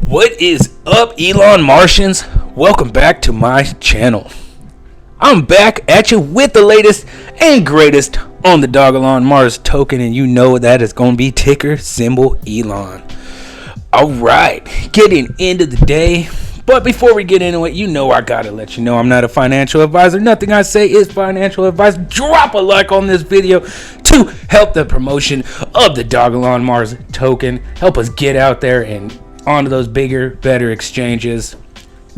What is up, Elon Martians? Welcome back to my channel. I'm back at you with the latest and greatest on the Dogelon Mars token, and you know that is going to be ticker symbol Elon. Alright, getting into the day. But before we get into it, you know I gotta let you know I'm not a financial advisor. Nothing I say is financial advice. Drop a like on this video to help the promotion of the Dogelon Mars token. Help us get out there and onto those bigger, better exchanges.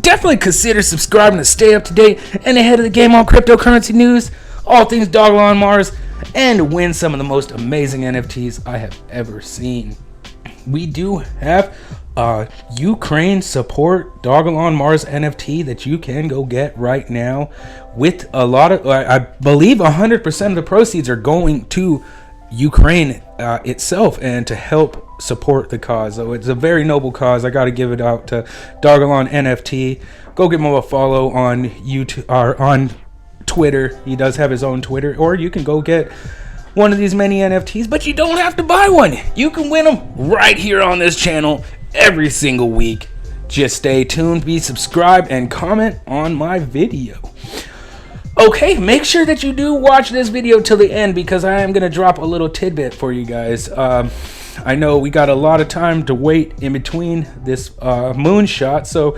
Definitely consider subscribing to stay up to date and ahead of the game on cryptocurrency news, all things Dogelon Mars, and win some of the most amazing NFTs I have ever seen. We do have Ukraine support Dogelon Mars NFT that you can go get right now with a lot of, I believe 100% of the proceeds are going to Ukraine itself and to help support the cause. So it's a very noble cause. I got to give it out to Dogelon NFT. Go give him a follow on YouTube or on Twitter. He does have his own Twitter, or you can go get one of these many NFTs, but you don't have to buy one. You can win them right here on this channel every single week. Just stay tuned, be subscribed, and comment on my video. Okay, make sure that you do watch this video till the end, because I am going to drop a little tidbit for you guys. I know we got a lot of time to wait in between this moonshot, so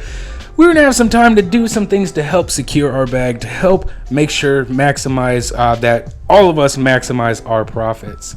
we're going to have some time to do some things to help secure our bag, to help make sure maximize that all of us maximize our profits.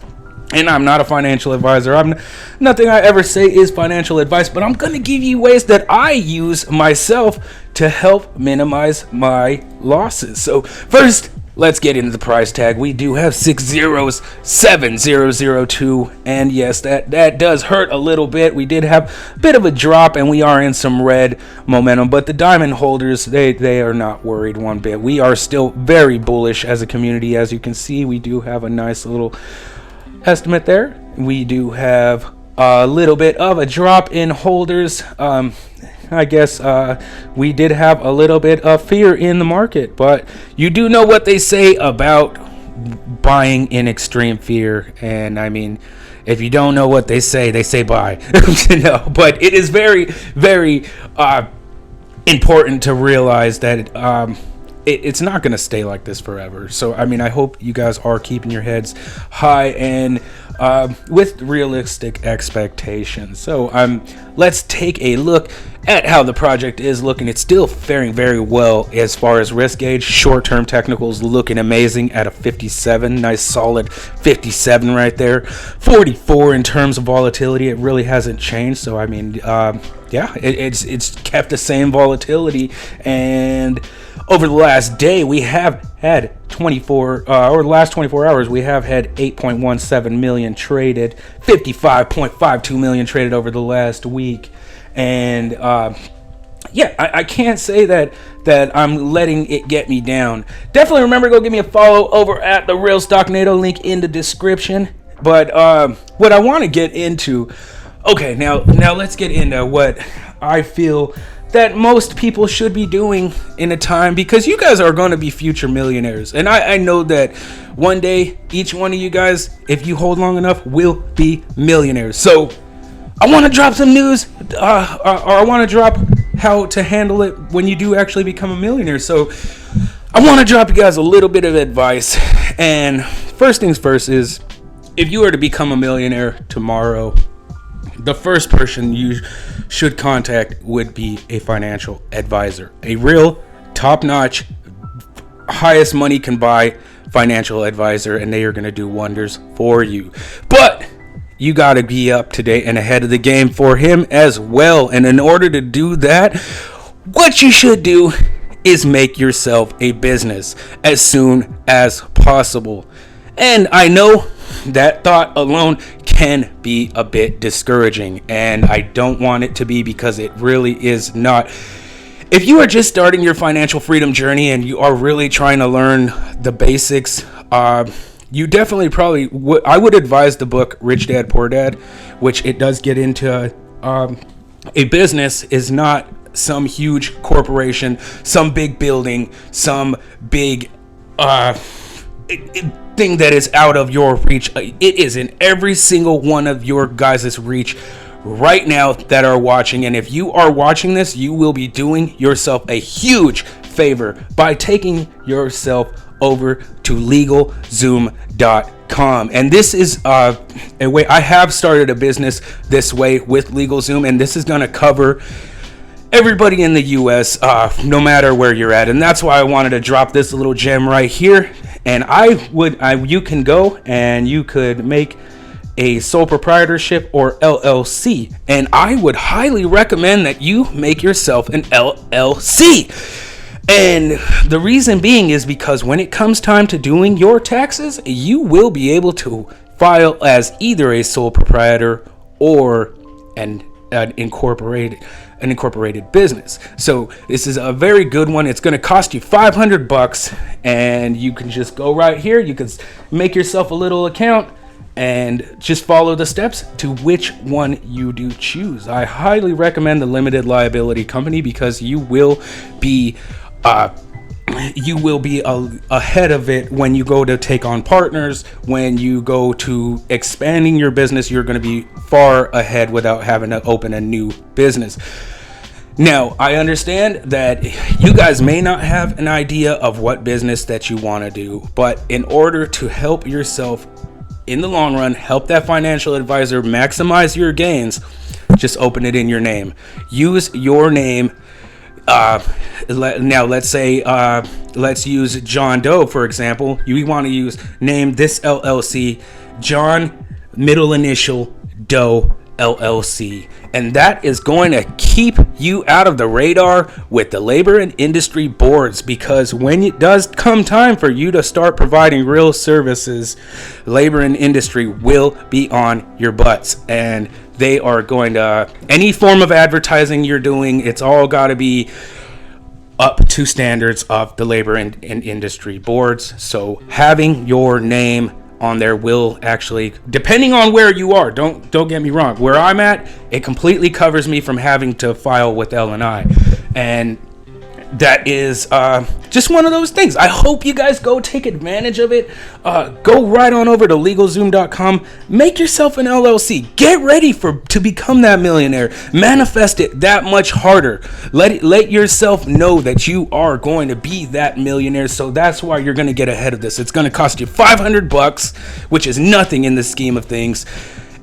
And I'm not a financial advisor. Nothing I ever say is financial advice, but I'm going to give you ways that I use myself to help minimize my losses. So first, let's get into the price tag. We do have 607,002, and yes, that does hurt a little bit. We did have a bit of a drop, and we are in some red momentum, but the diamond holders, they are not worried one bit. We are still very bullish as a community. As you can see, we do have a nice little estimate there. We do have a little bit of a drop in holders. I guess we did have a little bit of fear in the market, but you do know what they say about buying in extreme fear. And I mean, if you don't know what they say buy. No, but it is very, very important to realize that it's not going to stay like this forever. So I mean, I hope you guys are keeping your heads high and with realistic expectations. So let's take a look at how the project is looking. It's still faring very well as far as risk gauge. Short-term technicals looking amazing at a 57, nice solid 57 right there. 44 in terms of volatility. It really hasn't changed. So I mean, yeah, it's kept the same volatility. And over the last day, we have had 24, or the last 24 hours, we have had 8.17 million traded, 55.52 million traded over the last week. And yeah, I can't say that I'm letting it get me down. Definitely remember, go give me a follow over at the Real Stock NATO, link in the description. But what I want to get into, okay, now let's get into what I feel that most people should be doing in a time, because you guys are going to be future millionaires. And I know that one day, each one of you guys, if you hold long enough, will be millionaires. So I want to drop some news, or I want to drop how to handle it when you do actually become a millionaire. So I want to drop you guys a little bit of advice. And first things first is, if you are to become a millionaire tomorrow, the first person you should contact would be a financial advisor, a real top-notch, highest money can buy financial advisor, and they are going to do wonders for you. But you got to be up to date and ahead of the game for him as well. And in order to do that, what you should do is make yourself a business as soon as possible. And I know that thought alone can be a bit discouraging, and I don't want it to be, because it really is not. If you are just starting your financial freedom journey and you are really trying to learn the basics, you definitely probably I would advise the book Rich Dad Poor Dad, which it does get into a business is not some huge corporation, some big building, some big nothing that is out of your reach. It is in every single one of your guys' reach right now that are watching. And if you are watching this, you will be doing yourself a huge favor by taking yourself over to LegalZoom.com. And this is a way I have started a business this way with LegalZoom, and this is going to cover everybody in the US, no matter where you're at. And that's why I wanted to drop this little gem right here. And you can go and you could make a sole proprietorship or LLC, and I would highly recommend that you make yourself an LLC. And the reason being is because when it comes time to doing your taxes, you will be able to file as either a sole proprietor or an incorporated business. So this is a very good one. It's going to cost you $500, and you can just go right here. You can make yourself a little account and just follow the steps to which one you do choose. I highly recommend the limited liability company because you will be ahead of it when you go to take on partners. When you go to expanding your business, you're going to be far ahead without having to open a new business. Now, I understand that you guys may not have an idea of what business that you want to do, but in order to help yourself in the long run, help that financial advisor maximize your gains, just open it in your name. Use your name. Now let's use John Doe, for example. You want to name this LLC John middle initial Doe LLC, and that is going to keep you out of the radar with the labor and industry boards, because when it does come time for you to start providing real services, labor and industry will be on your butts, and they are going to, any form of advertising you're doing, it's all got to be up to standards of the labor and industry boards. So having your name on there will actually, depending on where you are, don't get me wrong, where I'm at, it completely covers me from having to file with L&I, and that is just one of those things. I hope you guys go take advantage of it. Go right on over to LegalZoom.com. Make yourself an LLC. Get ready to become that millionaire. Manifest it that much harder. Let yourself know that you are going to be that millionaire. So that's why you're going to get ahead of this. It's going to cost you $500, which is nothing in the scheme of things,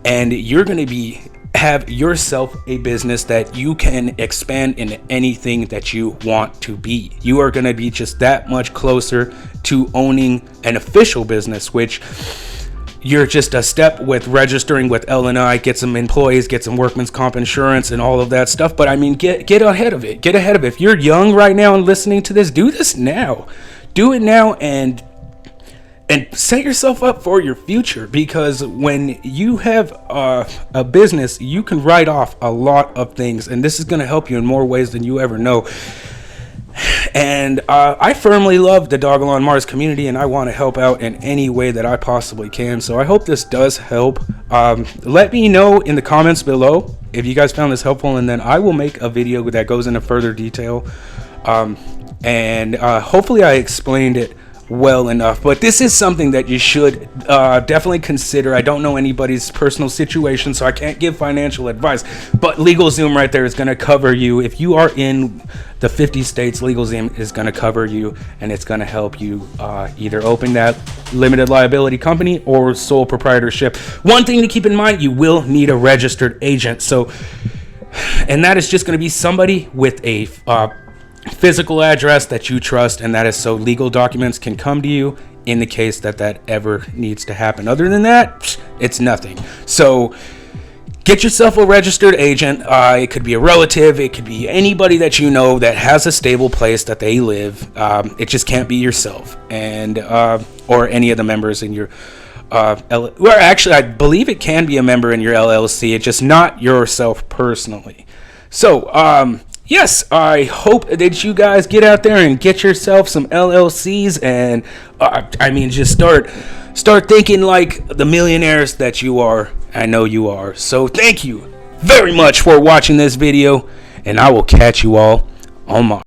and you're going to have yourself a business that you can expand into anything that you want to be. You are going to be just that much closer to owning an official business, which you're just a step with registering with L&I, get some employees, get some workman's comp insurance and all of that stuff. But I mean, get ahead of it. Get ahead of it. If you're young right now and listening to this, do this now. Do it now and set yourself up for your future, because when you have a business, you can write off a lot of things, and this is going to help you in more ways than you ever know. And I firmly love the Dogelon Mars community, and I want to help out in any way that I possibly can. So I hope this does help. Let me know in the comments below if you guys found this helpful, and then I will make a video that goes into further detail. And hopefully I explained it well enough, but this is something that you should definitely consider. I don't know anybody's personal situation, so I can't give financial advice, but LegalZoom right there is going to cover you. If you are in the 50 states, LegalZoom is going to cover you, and it's going to help you either open that limited liability company or sole proprietorship. One thing to keep in mind, you will need a registered agent, and that is just going to be somebody with a physical address that you trust, and that is so legal documents can come to you in the case that ever needs to happen. Other than that, it's nothing. So get yourself a registered agent. It could be a relative, it could be anybody that you know that has a stable place that they live. It just can't be yourself and or any of the members in your well, actually I believe it can be a member in your LLC. It's just not yourself personally. So yes, I hope that you guys get out there and get yourself some LLCs, and I mean, just start thinking like the millionaires that you are. I know you are. So thank you very much for watching this video, and I will catch you all on Mars.